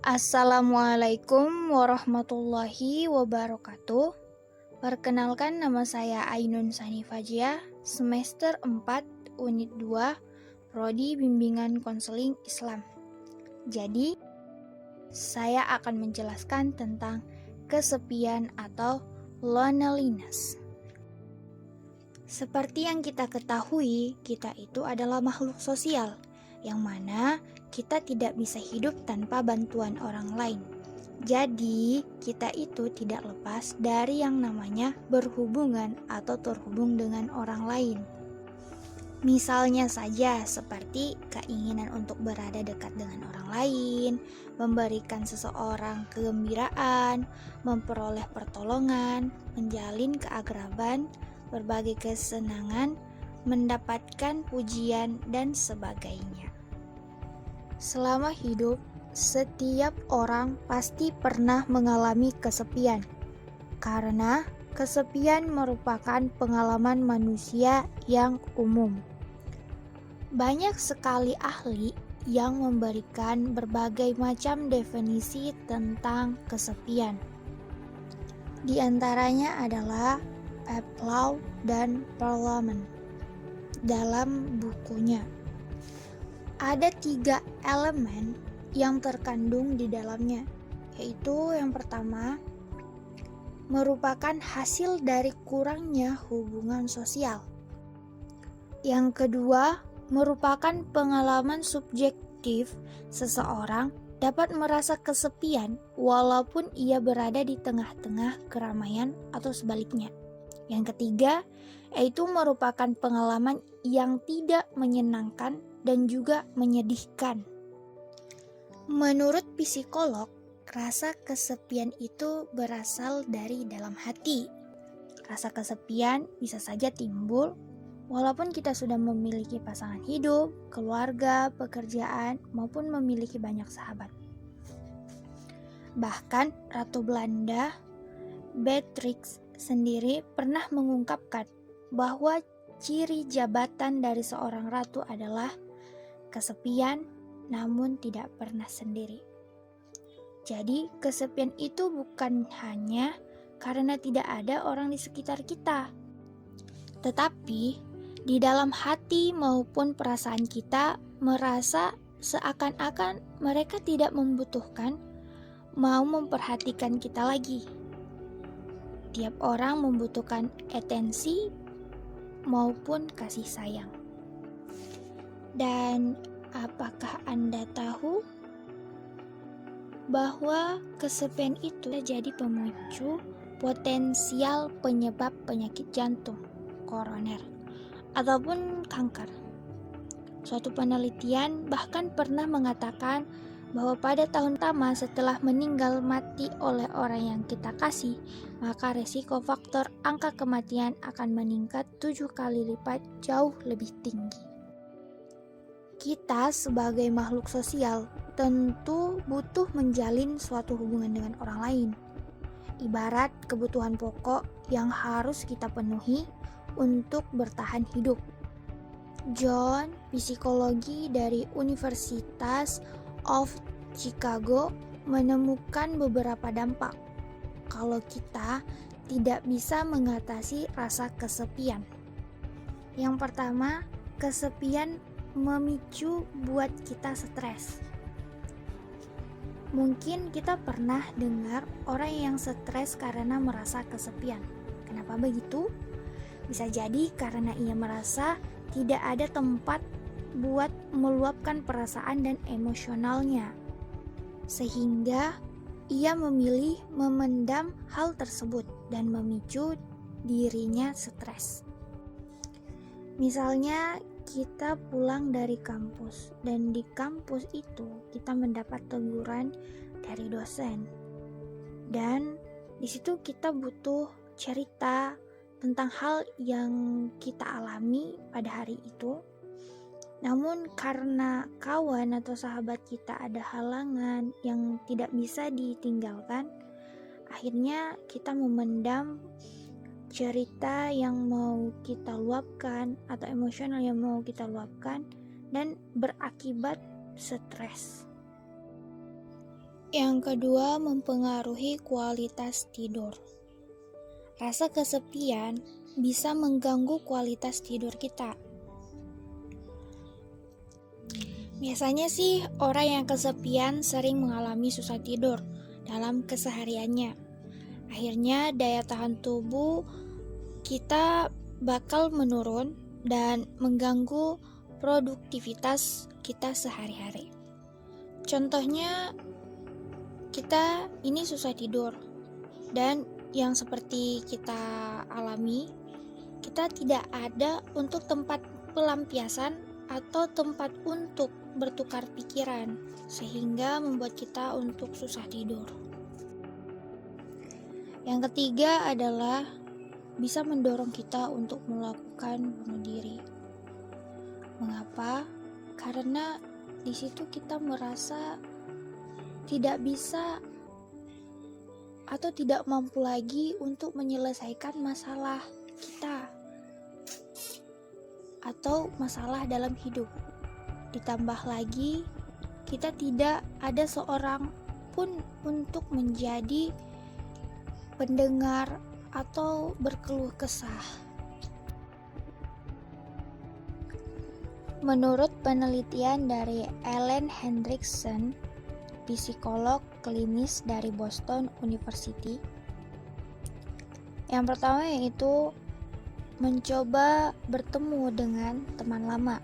Assalamualaikum warahmatullahi wabarakatuh. Perkenalkan, nama saya Ainun Sani Fajia, semester 4, unit 2, Prodi Bimbingan Konseling Islam. Jadi, saya akan menjelaskan tentang kesepian atau loneliness. Seperti yang kita ketahui, kita itu adalah makhluk sosial, yang mana kita tidak bisa hidup tanpa bantuan orang lain. Jadi, kita itu tidak lepas dari yang namanya berhubungan atau terhubung dengan orang lain. Misalnya saja seperti keinginan untuk berada dekat dengan orang lain, memberikan seseorang kegembiraan, memperoleh pertolongan, menjalin keakraban, berbagai kesenangan, mendapatkan pujian, dan sebagainya. Selama hidup, setiap orang pasti pernah mengalami kesepian, karena kesepian merupakan pengalaman manusia yang umum. Banyak sekali ahli yang memberikan berbagai macam definisi tentang kesepian. Di antaranya adalah Pavlov dan Perelman dalam bukunya. Ada 3 elemen yang terkandung di dalamnya, yaitu yang pertama merupakan hasil dari kurangnya hubungan sosial. Yang kedua merupakan pengalaman subjektif seseorang dapat merasa kesepian walaupun ia berada di tengah-tengah keramaian atau sebaliknya. Yang ketiga, yaitu merupakan pengalaman yang tidak menyenangkan dan juga menyedihkan. Menurut psikolog, rasa kesepian itu berasal dari dalam hati. Rasa kesepian bisa saja timbul walaupun kita sudah memiliki pasangan hidup, keluarga, pekerjaan, maupun memiliki banyak sahabat. Bahkan Ratu Belanda, Beatrix sendiri pernah mengungkapkan bahwa ciri jabatan dari seorang ratu adalah kesepian namun tidak pernah sendiri. Jadi kesepian itu bukan hanya karena tidak ada orang di sekitar kita, tetapi di dalam hati maupun perasaan kita merasa seakan-akan mereka tidak membutuhkan, mau memperhatikan kita lagi. Tiap orang membutuhkan atensi maupun kasih sayang. Dan apakah Anda tahu bahwa kesepian itu jadi pemicu potensial penyebab penyakit jantung, koroner, ataupun kanker? Suatu penelitian bahkan pernah mengatakan bahwa pada tahun pertama setelah meninggal mati oleh orang yang kita kasih, maka resiko faktor angka kematian akan meningkat 7 kali lipat, jauh lebih tinggi. Kita sebagai makhluk sosial tentu butuh menjalin suatu hubungan dengan orang lain. Ibarat kebutuhan pokok yang harus kita penuhi untuk bertahan hidup. John, psikologi dari Universitas of Chicago, menemukan beberapa dampak kalau kita tidak bisa mengatasi rasa kesepian. Yang pertama, kesepian memicu buat kita stres. Mungkin kita pernah dengar orang yang stres karena merasa kesepian. Kenapa begitu? Bisa jadi karena ia merasa tidak ada tempat buat meluapkan perasaan dan emosionalnya, sehingga ia memilih memendam hal tersebut dan memicu dirinya stres. Misalnya kita pulang dari kampus dan di kampus itu kita mendapat teguran dari dosen, dan di situ kita butuh cerita tentang hal yang kita alami pada hari itu. Namun karena kawan atau sahabat kita ada halangan yang tidak bisa ditinggalkan, akhirnya kita memendam cerita yang mau kita luapkan atau emosional yang mau kita luapkan, dan berakibat stres. Yang kedua, mempengaruhi kualitas tidur. Rasa kesepian bisa mengganggu kualitas tidur kita. Biasanya sih orang yang kesepian sering mengalami susah tidur dalam kesehariannya. Akhirnya daya tahan tubuh kita bakal menurun dan mengganggu produktivitas kita sehari-hari. Contohnya, kita ini susah tidur dan yang seperti kita alami, kita tidak ada untuk tempat pelampiasan atau tempat untuk bertukar pikiran, sehingga membuat kita untuk susah tidur. Yang ketiga adalah bisa mendorong kita untuk melakukan bunuh diri. Mengapa? Karena di situ kita merasa tidak bisa atau tidak mampu lagi untuk menyelesaikan masalah kita atau masalah dalam hidup. Ditambah lagi, kita tidak ada seorang pun untuk menjadi pendengar atau berkeluh kesah. Menurut penelitian dari Ellen Hendrickson, psikolog klinis dari Boston University, yang pertama yaitu mencoba bertemu dengan teman lama.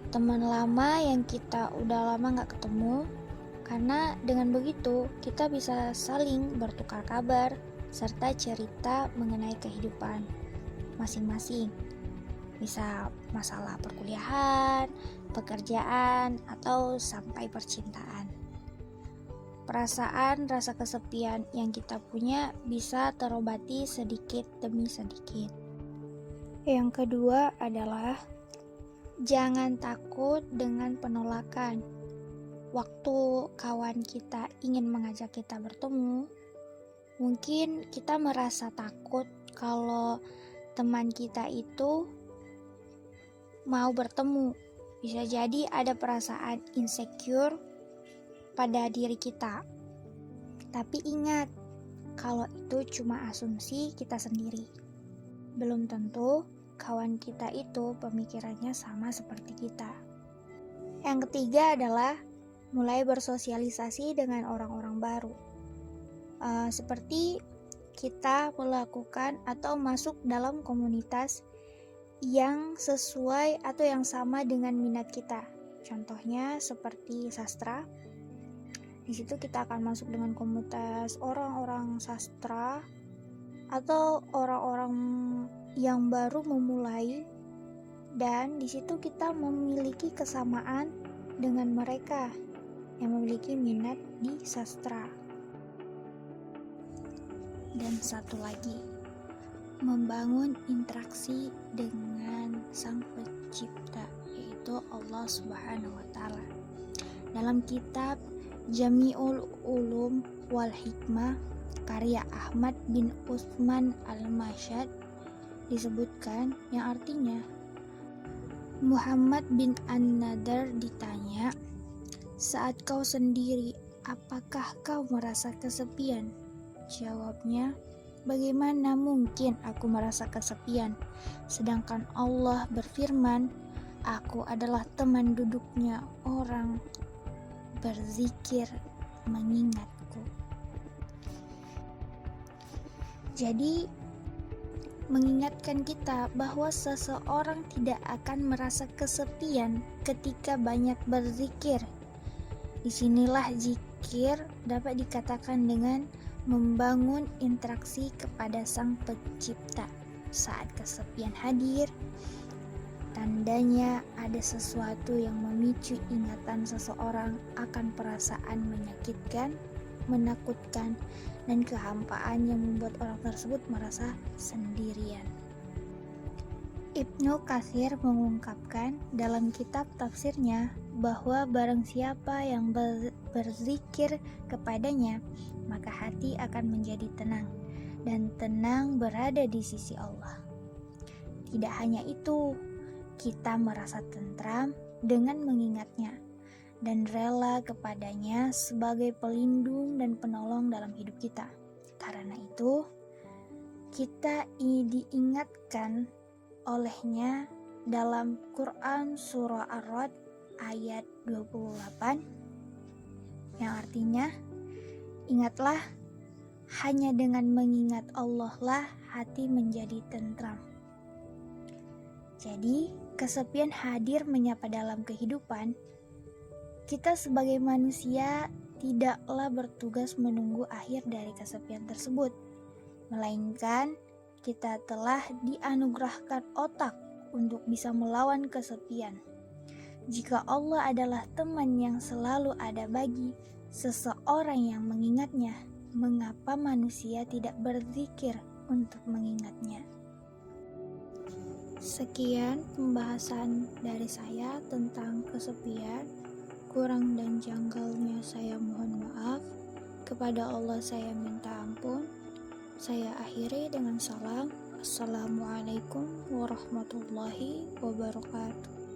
Teman lama yang kita udah lama gak ketemu, karena dengan begitu kita bisa saling bertukar kabar serta cerita mengenai kehidupan masing-masing. Bisa masalah perkuliahan, pekerjaan, atau sampai percintaan. Perasaan rasa kesepian yang kita punya bisa terobati sedikit demi sedikit. Yang kedua adalah jangan takut dengan penolakan. Waktu kawan kita ingin mengajak kita bertemu, mungkin kita merasa takut kalau teman kita itu mau bertemu. Bisa jadi ada perasaan insecure pada diri kita. Tapi ingat, kalau itu cuma asumsi kita sendiri. Belum tentu kawan kita itu pemikirannya sama seperti kita. Yang ketiga adalah mulai bersosialisasi dengan orang-orang baru. Seperti kita melakukan atau masuk dalam komunitas yang sesuai atau yang sama dengan minat kita. Contohnya seperti sastra. Di situ kita akan masuk dengan komunitas orang-orang sastra atau orang-orang yang baru memulai, dan di situ kita memiliki kesamaan dengan mereka yang memiliki minat di sastra. Dan satu lagi, membangun interaksi dengan Sang Pencipta, yaitu Allah Subhanahu wa Ta'ala. Dalam kitab Jami'ul Ulum wal Hikmah karya Ahmad bin Utsman al-Mashhad disebutkan, yang artinya Muhammad bin An-Nadar ditanya, "Saat kau sendiri, apakah kau merasa kesepian?" Jawabnya, "Bagaimana mungkin aku merasa kesepian, sedangkan Allah berfirman, aku adalah teman duduknya orang berzikir mengingatku." Jadi mengingatkan kita bahwa seseorang tidak akan merasa kesepian ketika banyak berzikir. Disinilah zikir dapat dikatakan dengan membangun interaksi kepada Sang Pencipta. Saat kesepian hadir, tandanya ada sesuatu yang memicu ingatan seseorang akan perasaan menyakitkan, menakutkan, dan kehampaan yang membuat orang tersebut merasa sendirian. Ibnu Katsir mengungkapkan dalam kitab tafsirnya bahwa barang siapa yang berzikir kepadanya, maka hati akan menjadi tenang, dan tenang berada di sisi Allah. Tidak hanya itu, kita merasa tentram dengan mengingatnya, dan rela kepadanya sebagai pelindung dan penolong dalam hidup kita. Karena itu, kita diingatkan olehnya dalam Quran Surah Ar-Ra'd ayat 28 yang artinya, ingatlah, hanya dengan mengingat Allah lah hati menjadi tentram. Jadi, kesepian hadir menyapa dalam kehidupan. Kita sebagai manusia tidaklah bertugas menunggu akhir dari kesepian tersebut, melainkan kita telah dianugerahkan otak untuk bisa melawan kesepian. Jika Allah adalah teman yang selalu ada bagi seseorang yang mengingatnya, mengapa manusia tidak berzikir untuk mengingatnya? Sekian pembahasan dari saya tentang kesepian. Kurang dan janggalnya saya mohon maaf. Kepada Allah saya minta ampun. Saya akhiri dengan salam. Assalamualaikum warahmatullahi wabarakatuh.